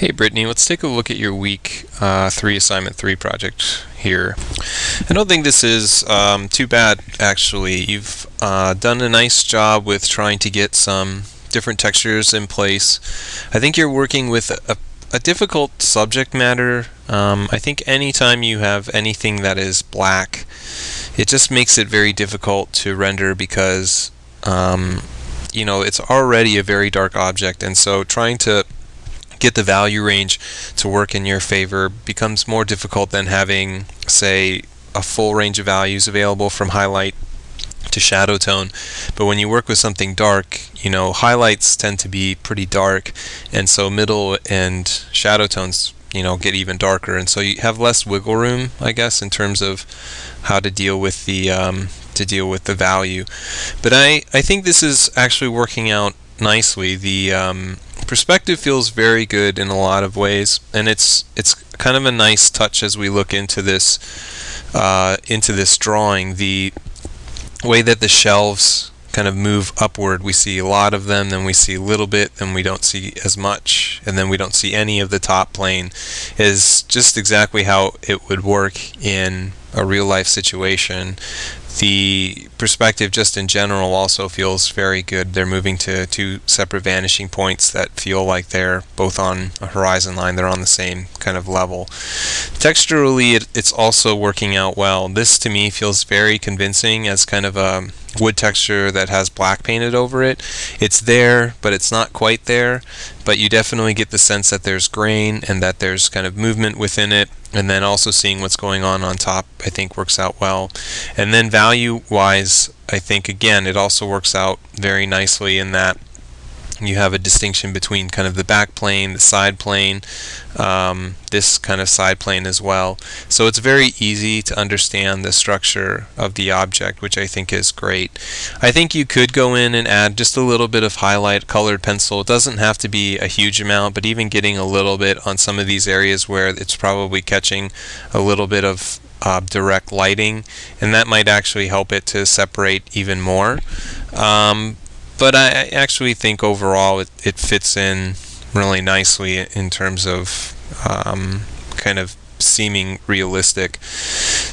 Hey Brittany, let's take a look at your week 3 assignment 3 project here. I don't think this is too bad actually. You've done a nice job with trying to get some different textures in place. I think you're working with a difficult subject matter. I think anytime you have anything that is black, it just makes it very difficult to render because it's already a very dark object, and so trying to get the value range to work in your favor becomes more difficult than having, say, a full range of values available from highlight to shadow tone. But when you work with something dark, highlights tend to be pretty dark, and so middle and shadow tones get even darker, and so you have less wiggle room, I guess, in terms of how to deal with the value. But I think this is actually working out nicely. The perspective feels very good in a lot of ways, and it's kind of a nice touch as we look into this drawing. The way that the shelves kind of move upward, we see a lot of them, then we see a little bit, then we don't see as much, and then we don't see any of the top plane, is just exactly how it would work in a real life situation. The perspective just in general also feels very good. They're moving to two separate vanishing points that feel like they're both on a horizon line. They're on the same kind of level. Texturally, it's also working out well. This to me feels very convincing as kind of a wood texture that has black painted over it. It's there, but it's not quite there. But you definitely get the sense that there's grain and that there's kind of movement within it. And then also seeing what's going on top, I think works out well. And then value-wise, I think again it also works out very nicely in that you have a distinction between kind of the back plane, the side plane, this kind of side plane as well. So it's very easy to understand the structure of the object, which I think is great. I think you could go in and add just a little bit of highlight, colored pencil. It doesn't have to be a huge amount, but even getting a little bit on some of these areas where it's probably catching a little bit of direct lighting, and that might actually help it to separate even more. But I actually think overall it fits in really nicely in terms of kind of seeming realistic.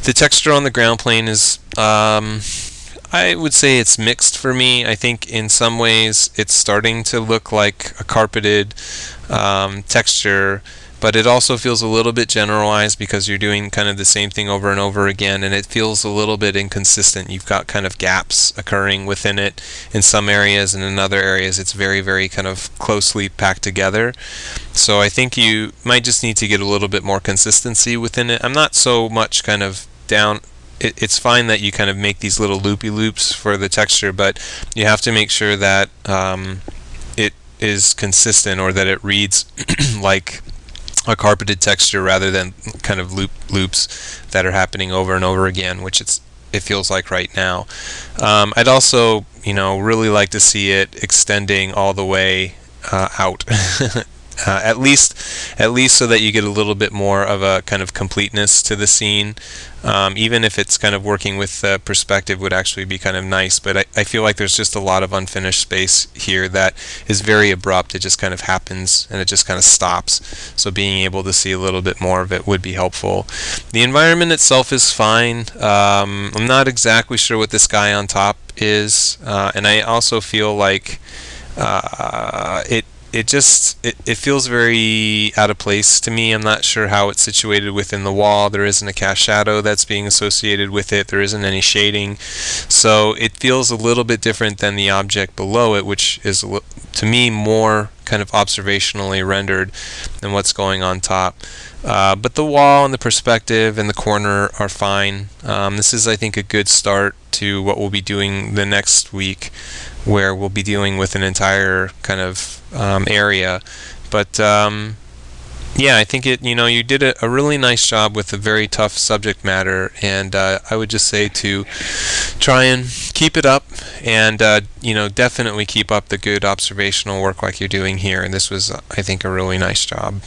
The texture on the ground plane is, I would say it's mixed for me. I think in some ways it's starting to look like a carpeted texture, but it also feels a little bit generalized because you're doing kind of the same thing over and over again, and it feels a little bit inconsistent. You've got kind of gaps occurring within it in some areas, and in other areas it's very, very kind of closely packed together. So I think you might just need to get a little bit more consistency within it. I'm not so much kind of down. It's fine that you kind of make these little loopy loops for the texture, but you have to make sure that it is consistent, or that it reads like a carpeted texture rather than kind of loops that are happening over and over again, which it feels like right now. I'd also really like to see it extending all the way out. At least so that you get a little bit more of a kind of completeness to the scene. Even if it's kind of working with perspective would actually be kind of nice, but I feel like there's just a lot of unfinished space here that is very abrupt. It just kind of happens and it just kind of stops. So being able to see a little bit more of it would be helpful. The environment itself is fine. I'm not exactly sure what this guy on top is, and I also feel like it feels very out of place to me. I'm not sure how it's situated within the wall. There isn't a cast shadow that's being associated with it. There isn't any shading. So it feels a little bit different than the object below it, which is, to me, more kind of observationally rendered than what's going on top. But the wall and the perspective and the corner are fine. This is, I think, a good start to what we'll be doing the next week, where we'll be dealing with an entire kind of area. But yeah, I think you did a really nice job with a very tough subject matter, and I would just say to try and keep it up, and definitely keep up the good observational work like you're doing here. And this was, I think, a really nice job.